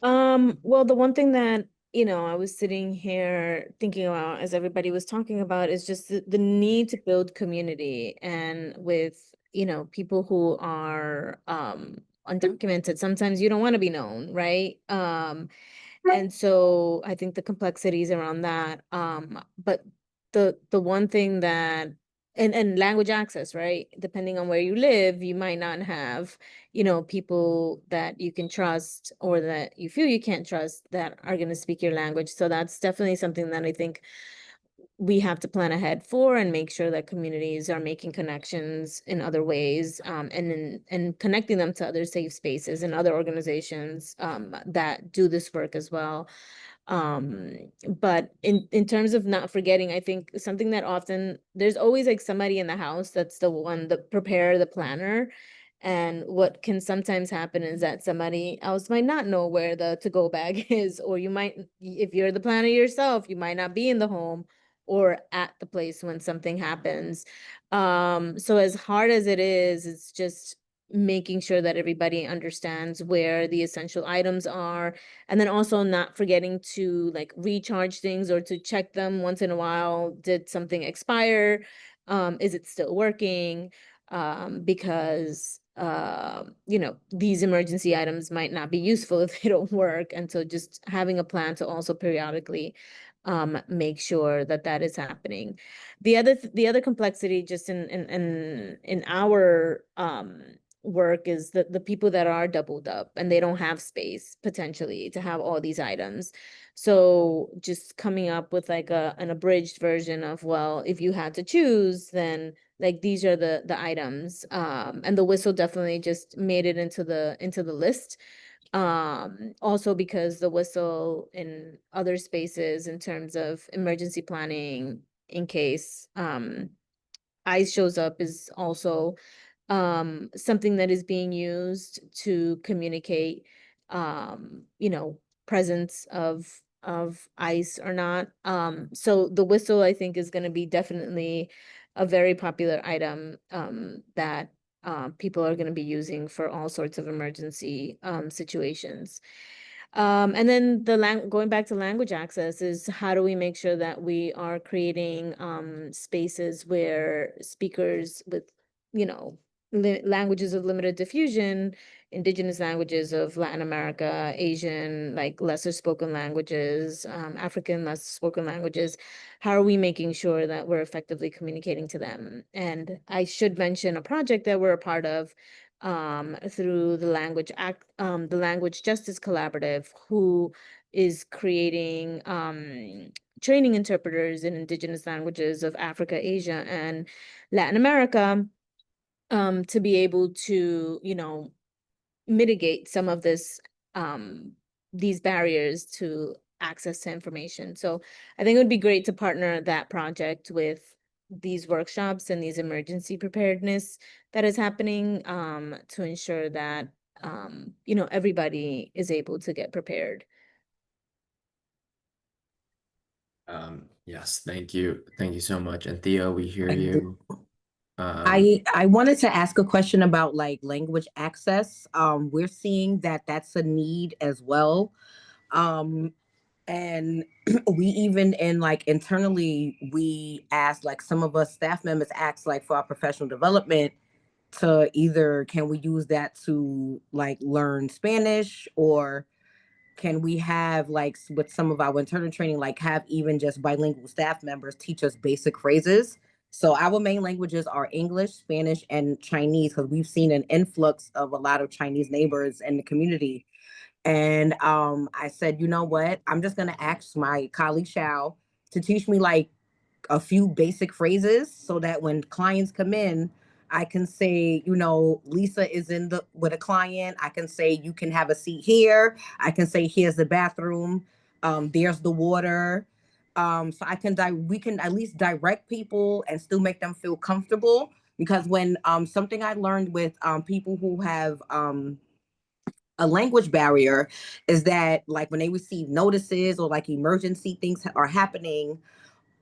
Speaker 3: Well, the one thing that, I was sitting here thinking about as everybody was talking about is just the need to build community and with, people who are undocumented, sometimes you don't want to be known, right? And so I think the complexities around that. But the one thing that and language access, right? Depending on where you live, you might not have, people that you can trust or that you feel you can't trust that are going to speak your language. So that's definitely something that I think we have to plan ahead for and make sure that communities are making connections in other ways, and connecting them to other safe spaces and other organizations that do this work as well. But in terms of not forgetting, I think something that often there's always like somebody in the house that's the one that prepare the planner. And what can sometimes happen is that somebody else might not know where the to-go bag is, or you might, if you're the planner yourself, you might not be in the home or at the place when something happens. So as hard as it is, it's just making sure that everybody understands where the essential items are, and then also not forgetting to like recharge things or to check them once in a while. Did something expire? Is it still working? Because these emergency items might not be useful if they don't work. And so just having a plan to also periodically make sure that that is happening. The other complexity just in our work is the people that are doubled up and they don't have space potentially to have all these items. So just coming up with like an abridged version of, well, if you had to choose, then like these are the items. And the whistle definitely just made it into the list. Also because the whistle in other spaces in terms of emergency planning in case ICE shows up is also something that is being used to communicate presence of ICE or not. So the whistle I think is going to be definitely a very popular item that people are going to be using for all sorts of emergency situations. And then going back to language access is how do we make sure that we are creating spaces where speakers with, languages of limited diffusion, indigenous languages of Latin America, Asian, like lesser spoken languages, African less spoken languages, how are we making sure that we're effectively communicating to them? And I should mention a project that we're a part of through the Language Justice Collaborative, who is creating training interpreters in indigenous languages of Africa, Asia, and Latin America, to be able to, mitigate some of these barriers to access to information. So I think it would be great to partner that project with these workshops and these emergency preparedness that is happening, to ensure that everybody is able to get prepared.
Speaker 1: Yes, thank you. Thank you so much. And Theo, we hear
Speaker 2: And
Speaker 1: you.
Speaker 2: I wanted to ask a question about like language access. We're seeing that that's a need as well. Um, and we even in like internally, we asked like some of us staff members asked like for our professional development to either can we use that to like learn Spanish, or can we have like with some of our internal training, like have even just bilingual staff members teach us basic phrases. So our main languages are English, Spanish, and Chinese, because we've seen an influx of a lot of Chinese neighbors in the community. And I said, you know what, I'm just gonna ask my colleague Shao to teach me like a few basic phrases so that when clients come in, I can say, Lisa is in the with a client. I can say you can have a seat here. I can say here's the bathroom. There's the water. So we can at least direct people and still make them feel comfortable. Because when something I learned with people who have a language barrier is that like when they receive notices or like emergency things are happening,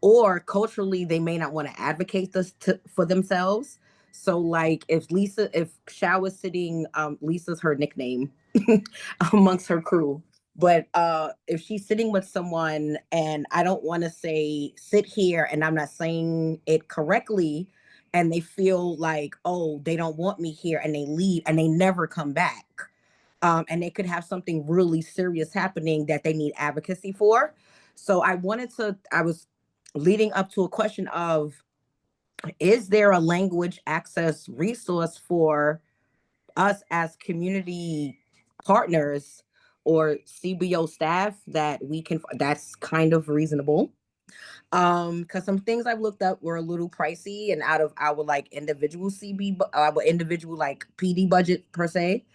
Speaker 2: or culturally they may not want to advocate this for themselves. So like if Shao was sitting, Lisa's her nickname amongst her crew, but if she's sitting with someone and I don't want to say sit here and I'm not saying it correctly, and they feel like, oh, they don't want me here, and they leave and they never come back, and they could have something really serious happening that they need advocacy for. So I was leading up to a question of, is there a language access resource for us as community partners or CBO staff that we can, that's kind of reasonable. Because some things I've looked up were a little pricey and out of our like individual our individual like PD budget per se.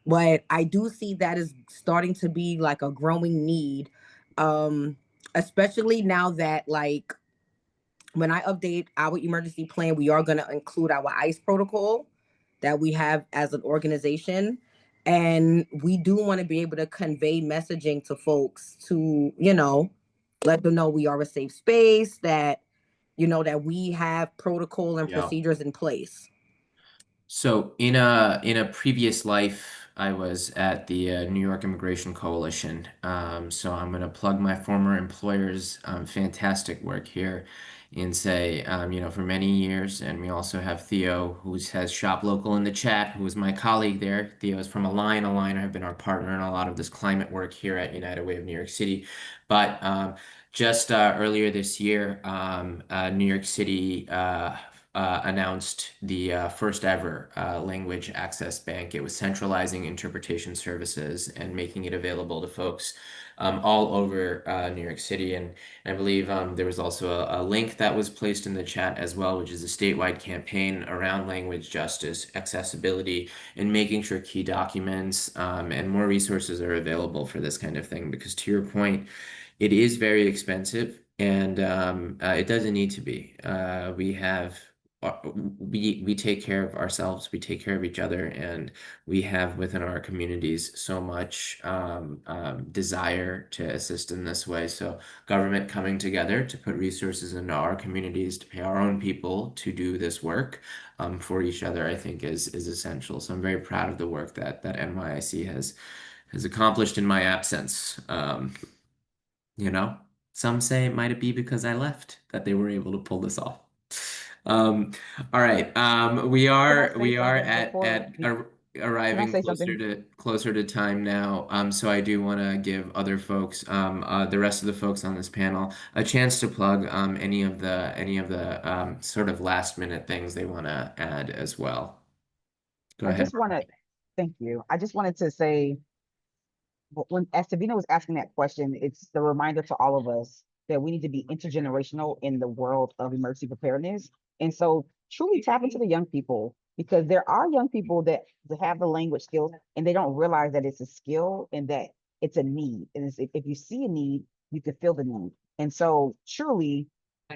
Speaker 2: But I do see that is starting to be like a growing need, um, especially now that like when I update our emergency plan, we are going to include our ICE protocol that we have as an organization. And we do want to be able to convey messaging to folks to, let them know we are a safe space, that, that we have protocol and
Speaker 1: Yeah.
Speaker 2: procedures in place.
Speaker 1: So in a previous life, I was at the New York Immigration Coalition. So I'm going to plug my former employer's fantastic work here and say, for many years, and we also have Theo, who has Shop Local in the chat, who is my colleague there. Theo is from Align. Align have been our partner in a lot of this climate work here at United Way of New York City. But just earlier this year, New York City announced the first ever language access bank. It was centralizing interpretation services and making it available to folks all over New York City. And I believe there was also a link that was placed in the chat as well, which is a statewide campaign around language justice, accessibility, and making sure key documents and more resources are available for this kind of thing. Because to your point, it is very expensive, and it doesn't need to be. We take care of ourselves, we take care of each other, and we have within our communities so much desire to assist in this way. So government coming together to put resources into our communities, to pay our own people to do this work for each other, I think is essential. So I'm very proud of the work that NYIC has accomplished in my absence. You know, some say it might be because I left that they were able to pull this off. Um, all right. We
Speaker 4: Can I
Speaker 1: are
Speaker 4: say
Speaker 1: we are
Speaker 4: something before? Can I
Speaker 1: arriving
Speaker 4: say something?
Speaker 1: closer to time now. So I do want to give other folks, the rest of the folks on this panel, a chance to plug any of the sort of last minute things they want to add as well. Go
Speaker 4: I
Speaker 1: ahead.
Speaker 4: just want to thank you. I just wanted to say, when as Savina was asking that question, it's the reminder to all of us that we need to be intergenerational in the world of emergency preparedness. And so truly tap into the young people, because there are young people that have the language skills and they don't realize that it's a skill and that it's a need. And if you see a need, you can feel the need. And so truly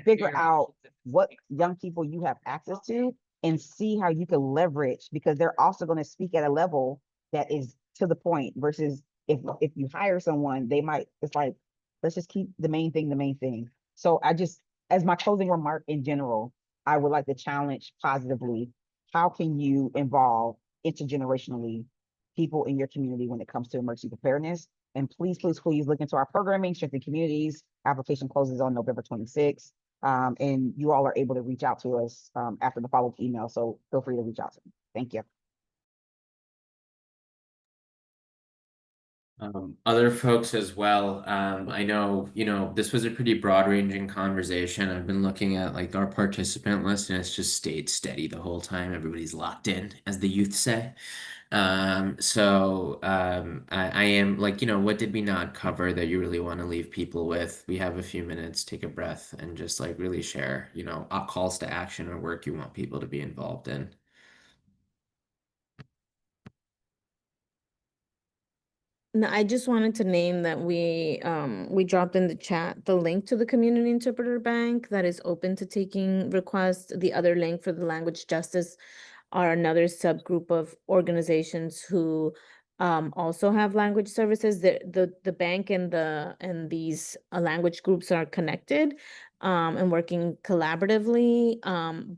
Speaker 4: figure out what young people you have access to and see how you can leverage, because they're also going to speak at a level that is to the point, versus if you hire someone, they might, it's like, let's just keep the main thing the main thing. So I just, as my closing remark in general, I would like to challenge positively, how can you involve intergenerationally people in your community when it comes to emergency preparedness? And please, please, please look into our programming, Strengthen Communities. Application closes on November 26th. And you all are able to reach out to us after the follow-up email. So feel free to reach out to me. Thank you.
Speaker 1: Other folks as well. I know, this was a pretty broad-ranging conversation. I've been looking at like our participant list, and it's just stayed steady the whole time. Everybody's locked in, as the youth say. I am like, what did we not cover that you really want to leave people with? We have a few minutes, take a breath, and just like really share, calls to action or work you want people to be involved in.
Speaker 3: No, I just wanted to name that we dropped in the chat the link to the Community Interpreter Bank that is open to taking requests. The other link for the Language Justice are another subgroup of organizations who also have language services. The bank and these language groups are connected and working collaboratively.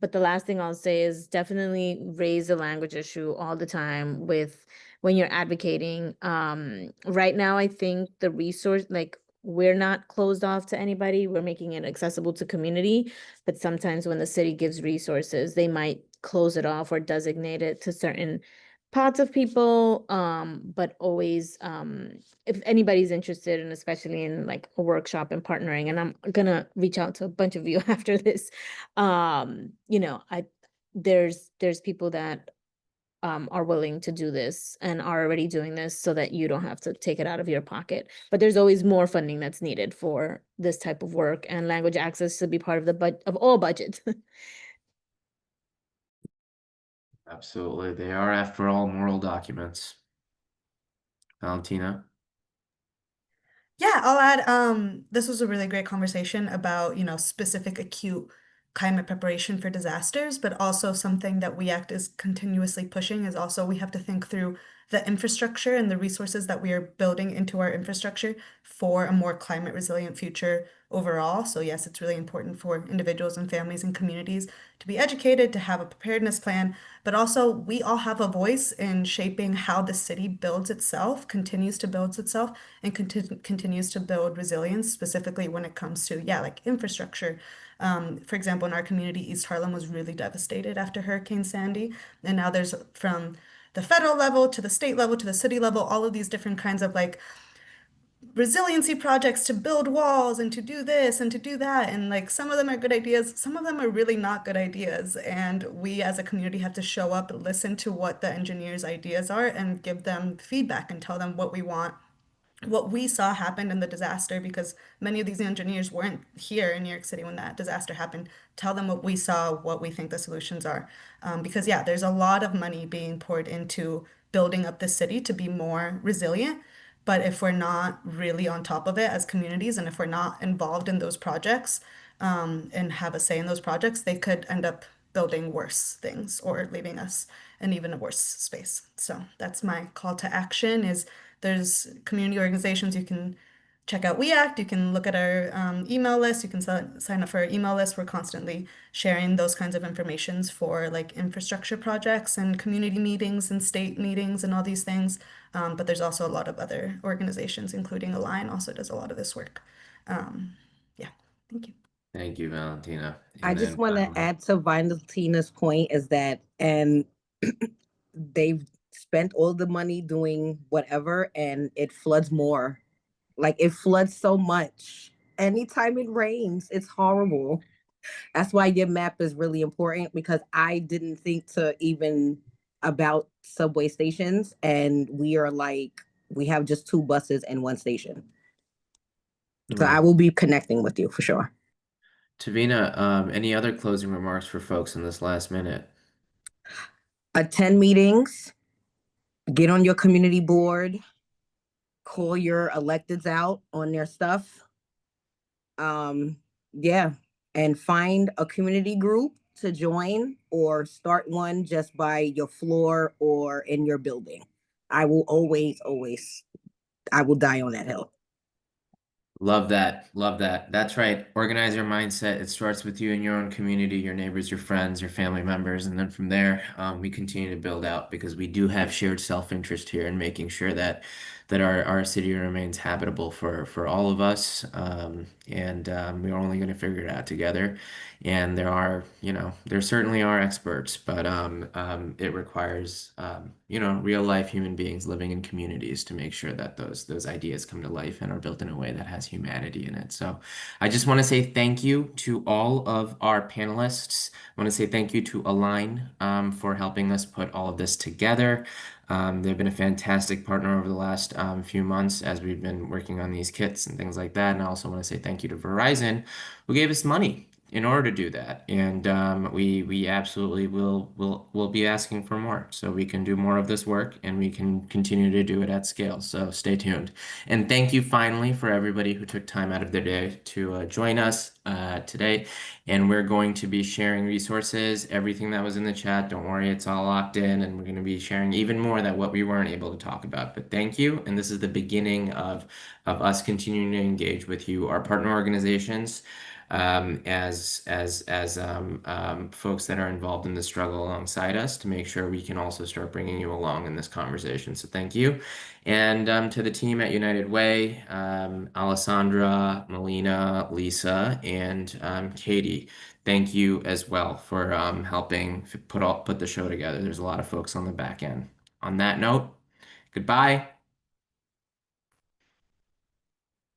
Speaker 3: But the last thing I'll say is definitely raise the language issue all the time with when you're advocating. Right now, I think the resource, like, we're not closed off to anybody. We're making it accessible to community, but sometimes when the city gives resources, they might close it off or designate it to certain pots of people. But always, if anybody's interested, and especially in like a workshop and partnering, and I'm gonna reach out to a bunch of you after this, there's people that are willing to do this and are already doing this so that you don't have to take it out of your pocket. But there's always more funding that's needed for this type of work, and language access should be part of of all budgets.
Speaker 1: Absolutely. They are, after all, moral documents. Valentina?
Speaker 5: Yeah, I'll add, this was a really great conversation about, specific acute climate preparation for disasters, but also something that WEACT is continuously pushing is also we have to think through the infrastructure and the resources that we are building into our infrastructure for a more climate resilient future overall. So yes, it's really important for individuals and families and communities to be educated, to have a preparedness plan, but also we all have a voice in shaping how the city builds itself, continues to build itself, and continues to build resilience, specifically when it comes to, yeah, like infrastructure. For example, in our community, East Harlem was really devastated after Hurricane Sandy. And now there's from the federal level to the state level to the city level, all of these different kinds of like resiliency projects to build walls and to do this and to do that. And like some of them are good ideas, some of them are really not good ideas. And we as a community have to show up, listen to what the engineers' ideas are, and give them feedback and tell them what we want, what we saw happen in the disaster, because many of these engineers weren't here in New York City when that disaster happened. Tell them what we saw, what we think the solutions are. Because, yeah, there's a lot of money being poured into building up the city to be more resilient. But if we're not really on top of it as communities, and if we're not involved in those projects, and have a say in those projects, they could end up building worse things or leaving us in even a worse space. So that's my call to action is there's community organizations you can check out WeAct. You can look at our email list. You can sign up for our email list. We're constantly sharing those kinds of informations for like infrastructure projects and community meetings and state meetings and all these things. But there's also a lot of other organizations, including Align, also does a lot of this work. Yeah, thank you.
Speaker 1: Thank you, Valentina.
Speaker 2: I
Speaker 1: And
Speaker 2: just
Speaker 1: then
Speaker 2: want to
Speaker 1: finally,
Speaker 2: add to Valentina's point is that, and they've spent all the money doing whatever, and it floods more. Like it floods so much. Anytime it rains, it's horrible. That's why your map is really important because I didn't think to even about subway stations, and we are like we have just two buses and one station. So I
Speaker 1: mm.
Speaker 2: will be connecting with you for sure.
Speaker 1: Tavina, any other closing remarks for folks in this last minute?
Speaker 2: Attend meetings, get on your community board, call your electeds out on their stuff. Yeah, and find a community group to join or start one just by your floor or in your building. I will always, I will die on that hill.
Speaker 1: Love that. Love that. That's right. Organize your mindset. It starts with you and your own community, your neighbors, your friends, your family members. And then from there, we continue to build out because we do have shared self-interest here in making sure that our city remains habitable for all of us. And we're only going to figure it out together. And there certainly are experts, but it requires, real life human beings living in communities to make sure that those ideas come to life and are built in a way that has humanity in it. So I just want to say thank you to all of our panelists. I want to say thank you to Align for helping us put all of this together. They've been a fantastic partner over the last few months as we've been working on these kits and things like that. And I also want to say thank you to Verizon, who gave us money in order to do that. And we absolutely will be asking for more, so we can do more of this work and we can continue to do it at scale. So stay tuned. And thank you finally for everybody who took time out of their day to join us today. And we're going to be sharing resources, everything that was in the chat. Don't worry, it's all locked in, and we're going to be sharing even more that what we weren't able to talk about. But thank you, and this is the beginning of us continuing to engage with you, our partner organizations, as folks that are involved in the struggle alongside us, to make sure we can also start bringing you along in this conversation. So thank you. And to the team at United Way, Alessandra, Melina, Lisa, and Katie, thank you as well for helping put the show together. There's a lot of folks on the back end. On that note, goodbye.